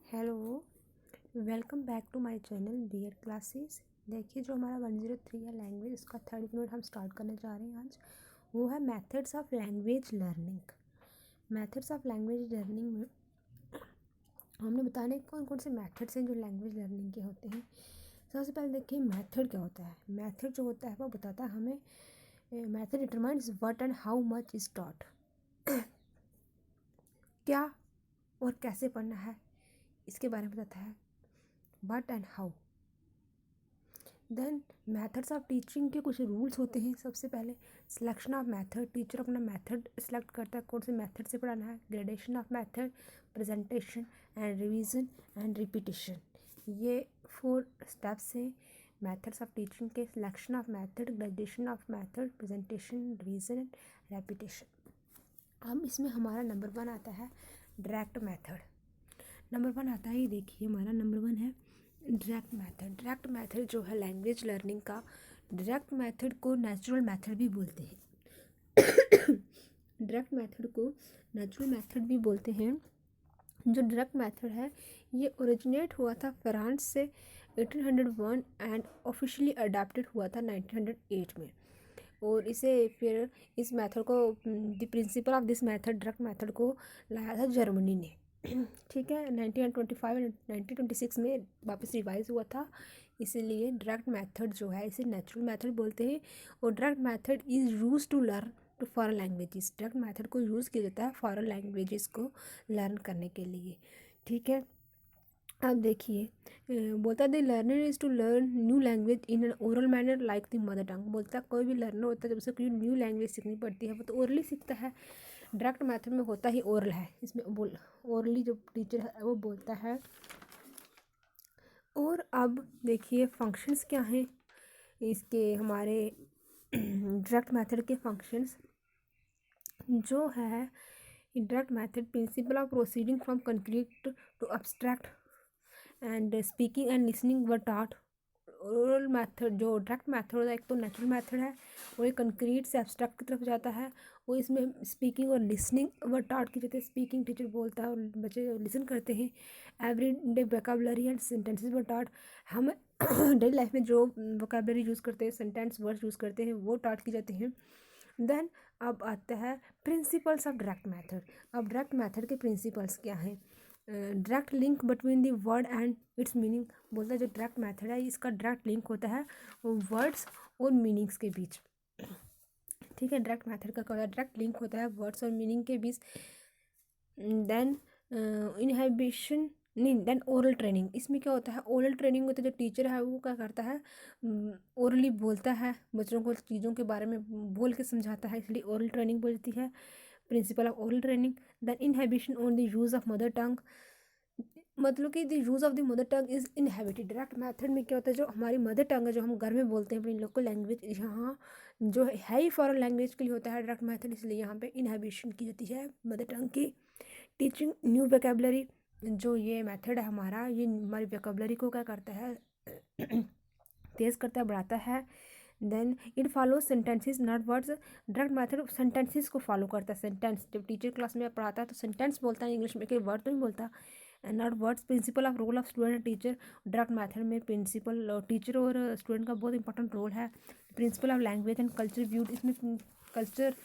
Hello, welcome back to my channel BEd classes. देखिए, जो हमारा 103 है लैंग्वेज, उसका थर्ड यूनिट हम स्टार्ट करने जा रहे हैं आज। वो है methods of language learning. Methods of language learning में हमने बताने कौन कौन से मेथड्स हैं जो लैंग्वेज लर्निंग के होते हैं। सबसे पहले देखिए मेथड क्या होता है। मेथड जो होता है वो बताता है हमें, method determines what and how much is taught. क्या और कैसे पढ़ना है इसके बारे में बताता है, what and how. Then methods of teaching के कुछ रूल्स होते हैं। सबसे पहले सिलेक्शन ऑफ मेथड, टीचर अपना मेथड सिलेक्ट करता है कौन से मेथड से पढ़ाना है। Gradation of method, presentation and revision and repetition, ये 4 स्टेप्स हैं मेथड्स ऑफ टीचिंग के। Selection of method, gradation of method, presentation, revision and repetition. अब इसमें हमारा नंबर 1 आता है डायरेक्ट मेथड। नंबर 1 आता है, ये देखिए हमारा नंबर 1 है डायरेक्ट मेथड। डायरेक्ट मेथड जो है लैंग्वेज लर्निंग का, डायरेक्ट मेथड को नेचुरल मेथड भी बोलते हैं। डायरेक्ट मेथड को नेचुरल मेथड भी बोलते हैं। जो डायरेक्ट मेथड है ये ओरिजिनेट हुआ था फ्रांस से 1801 एंड ऑफिशियली अडॉप्टेड हुआ था 1908 में। और इसे फिर इस मेथड को, the principle of this method, direct method को लाया था जर्मनी ने। ठीक है, 1925 एंड 1926 में वापस रिवाइज हुआ था। इसीलिए डायरेक्ट मेथड जो है इसे नेचुरल मेथड बोलते हैं। और direct method is use to learn to foreign languages. Direct method को यूज़ किया जाता है फॉरेन लैंग्वेजेस को लर्न करने के लिए। ठीक है, अब देखिए, बोलता है the learner is to learn new language in an oral manner like the mother tongue. बोलता है कोई भी लर्नर होता है जब उसे कोई न्यू लैंग्वेज सीखनी पड़ती है वो तो ओरली सीखता है। डायरेक्ट मेथड में होता ही ओरल है, इसमें ओरली जो टीचर है वो बोलता है। और अब देखिए फंक्शंस क्या हैं इसके, हमारे डायरेक्ट मेथड के फंक्शंस जो है। Direct method principle of proceeding from concrete to abstract and speaking and listening were taught. Oral method जो डायरेक्ट मेथड होता है, एक तो नेचुरल मेथड है, वो एक कंक्रीट से एब्स्ट्रैक्ट की तरफ जाता है। वो इसमें स्पीकिंग और लिसनिंग वर टॉट की जाती है। स्पीकिंग टीचर बोलता है और बच्चे लिसन करते हैं। Every day vocabulary and sentences were taught. हम डेली लाइफ में जो वोकेबलरी यूज़ करते हैं, सेंटेंस वर्ड्स यूज़ करते हैं, वो टॉट की जाती हैं। देन अब आता है प्रिंसिपल्स ऑफ डायरेक्ट मेथड। अब डायरेक्ट मेथड के प्रिंसिपल्स क्या हैं। Direct link between the word and it's meaning. बोलता है जो डायरेक्ट मेथड है इसका डायरेक्ट लिंक होता है वर्ड्स और मीनिंग्स के बीच। ठीक है, डायरेक्ट मेथड का क्या होता है, डायरेक्ट लिंक होता है वर्ड्स और मीनिंग के बीच। देन इनहिबिशन नहीं, देन ओरल ट्रेनिंग। इसमें क्या होता है, ओरल ट्रेनिंग होता है, जो टीचर है वो क्या करता है, ओरली बोलता है बच्चों को, चीज़ों के बारे में बोल के समझाता है, इसलिए ओरल ट्रेनिंग बोलती है। Principle of oral training. Then inhibition on the use of mother tongue, मतलब कि the use of the mother tongue is inhibited. Direct method में क्या होता है, जो हमारी मदर टंग है, जो हम घर में बोलते हैं अपनी लोकल लैंग्वेज, यहाँ जो है ही फॉरेन लैंग्वेज के लिए होता है डायरेक्ट मेथड, इसलिए यहाँ पे इनहिबिशन की जाती है मदर टंग की। टीचिंग न्यू वोकेबलरी, जो ये मेथड है हमारा, ये हमारी वोकेबलरी को क्या करता है तेज़ करता है, बढ़ाता है। Then it follow sentences not words. Direct method sentences को फॉलो करता है। सेंटेंस जब टीचर क्लास में पढ़ाता है तो सेंटेंस बोलता है इंग्लिश में, कोई वर्ड तो नहीं बोलता। And not words. Principle of role of student and teacher. Direct method में प्रिंसिपल टीचर और स्टूडेंट का बहुत इंपॉर्टेंट रोल है। Principle of language and culture viewed, इसमें कल्चर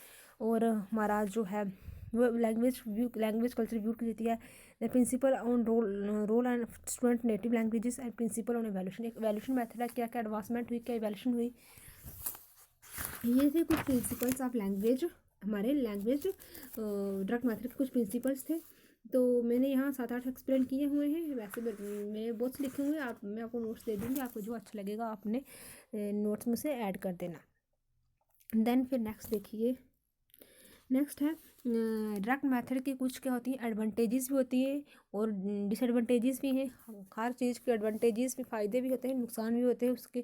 और हमारा जो है वो लैंग्वेज कल्चर व्यू की देती है। The principal on roll and student native languages and principal on evaluation. एक एवैल्यूएशन मेथड है, क्या क्या एडवांसमेंट हुई, क्या एवैल्यूएशन हुई। ये थे कुछ प्रिंसिपल्स ऑफ लैंग्वेज, हमारे लैंग्वेज डायरेक्ट मेथड के कुछ प्रिंसिपल्स थे। तो मैंने यहाँ 7-8 एक्सप्लेन किए हुए हैं। वैसे मेरे बहुत से लिखे हुए हैं, मैं आपको नोट्स दे दूँगी, आपको जो अच्छा लगेगा अपने नोट्स में से ऐड कर देना। देन फिर नेक्स्ट देखिए, नेक्स्ट है डायरेक्ट मेथड की कुछ क्या होती है, एडवांटेजेस भी होती है और डिसएडवांटेजेस भी हैं। हर चीज़ के एडवांटेजेस भी, फ़ायदे भी होते हैं, नुकसान भी होते हैं, उसके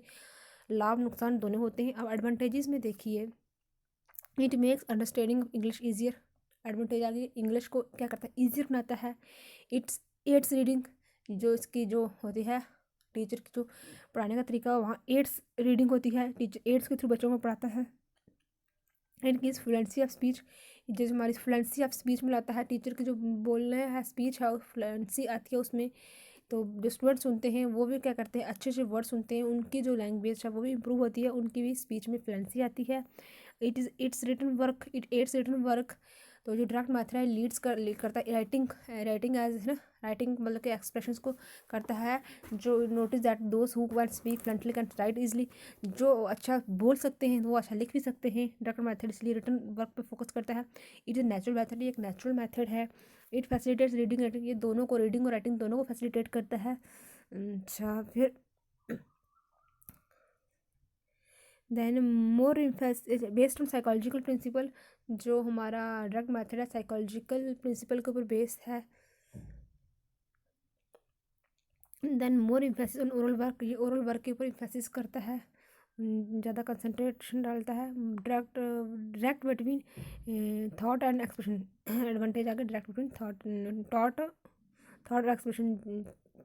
लाभ नुकसान दोनों होते हैं। अब एडवांटेजेस में देखिए, it makes understanding English easier. Advantage आ गई, इंग्लिश को क्या करता है, ईजियर बनाता है। इट्स एड्स रीडिंग, जो इसकी जो होती है टीचर की जो पढ़ाने का तरीका, वहाँ एड्स रीडिंग होती है, टीचर एड्स के थ्रू बच्चों को पढ़ाता है। It gives fluency of speech, जैसे हमारी फ्लुएंसी ऑफ स्पीच में लाता है, टीचर के जो बोलने है स्पीच है फ्लुएंसी आती है उसमें। तो जो स्टूडेंट सुनते हैं वो भी क्या करते हैं, अच्छे अच्छे वर्ड सुनते हैं, उनकी जो लैंग्वेज है वो भी इम्प्रूव होती है, उनकी भी स्पीच में फ्लुएंसी आती है। It's written work, it aids written work. तो जो डायरेक्ट मेथड है लीड करता है राइटिंग एज है ना, राइटिंग मतलब कि एक्सप्रेशंस को करता है। जो notice that those who can speak fluently can write easily, जो अच्छा बोल सकते हैं वो अच्छा लिख भी सकते हैं। डायरेक्ट मेथड इसलिए रिटन वर्क पे फोकस करता है। इट इज़ नेचुरल मेथड, ये एक नेचुरल मेथड है। इट फैसिलिटेट्स रीडिंग राइटिंग, ये दोनों को, रीडिंग और राइटिंग दोनों को फैसिलिटेट करता है। अच्छा फिर then more based on psychological principle, जो हमारा डायरेक्ट मेथड है साइकोलॉजिकल प्रिंसिपल के ऊपर बेस्ड है। Then more emphasis on oral work, ये ओरल वर्क के ऊपर इम्फेसिस करता है, ज़्यादा कंसंट्रेशन डालता है। Direct between thought and expression, advantage आ गया direct between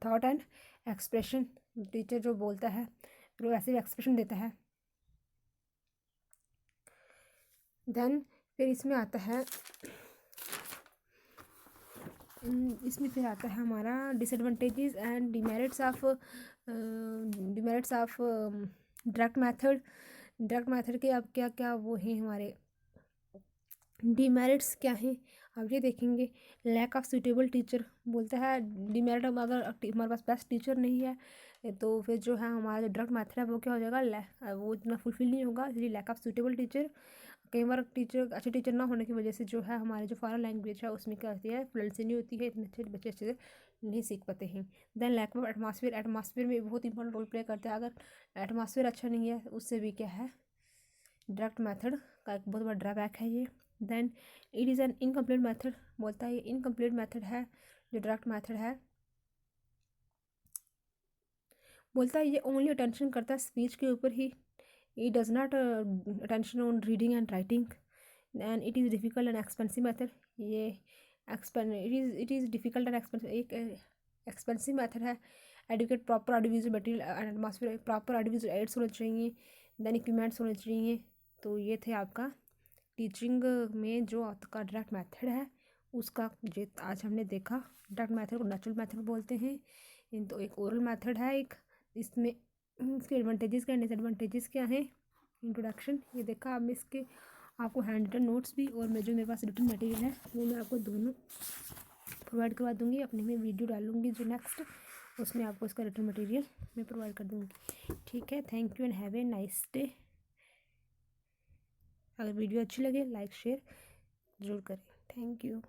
thought and expression. Teacher जो बोलता है वो ऐसे एक्सप्रेशन देता है। देन फिर इसमें आता है हमारा disadvantages and demerits of direct method के अब क्या क्या वो हैं हमारे डिमेरिट्स क्या हैं, अब ये देखेंगे। लैक ऑफ सूटेबल टीचर बोलता है डिमेरिट, अगर हमारे पास बेस्ट टीचर नहीं है तो फिर जो है हमारा जो डायरेक्ट मेथड है वो क्या हो जाएगा, वो इतना फुलफिल नहीं होगा, इसलिए लैक ऑफ सूटेबल टीचर। कई बार अच्छे टीचर ना होने की वजह से जो है हमारे जो फॉरेन लैंग्वेज है उसमें क्या होती है, फ्लुएंसी नहीं होती है, इतने अच्छे बच्चे अच्छे से नहीं सीख पाते हैं। देन लैक ऑफ एटमॉस्फेयर में बहुत इंपॉर्टेंट रोल प्ले करता है। अगर एटमॉस्फेयर अच्छा नहीं है उससे भी क्या है, डायरेक्ट मेथड का एक बहुत बड़ा ड्रॉबैक है ये। Then it is an incomplete method, बोलता है ये इनकम्प्लीट मेथड है जो डायरेक्ट मेथड है। बोलता है ये ओनली अटेंशन करता है स्पीच के ऊपर ही, it does not attention on reading and writing, and it is difficult and expensive method। ये it is difficult and expensive, एक एक्सपेंसिव मेथड है। Adequate proper audio visual material and atmosphere, proper audio visual aids होने चाहिए, then equipments होने चाहिए। तो ये थे आपका टीचिंग में जो आपका डायरेक्ट मेथड है उसका जो आज हमने देखा। डायरेक्ट मेथड को नेचुरल मेथड बोलते हैं। तो एक ओरल मेथड है, एक इसमें इसके एडवांटेजेस क्या डिसएडवांटेजेस क्या हैं, इंट्रोडक्शन ये देखा। अब इसके आपको हैंड रिटन नोट्स भी और मैं जो मेरे पास रिटन मटेरियल है वो मैं आपको दोनों प्रोवाइड करवा दूँगी। अपने में वीडियो डालूँगी जो नेक्स्ट, उसमें आपको इसका रिटन मटेरियल मैं प्रोवाइड कर दूँगी। ठीक है, thank you and have a nice day. अगर वीडियो अच्छी लगे लाइक शेयर ज़रूर करें। Thank you.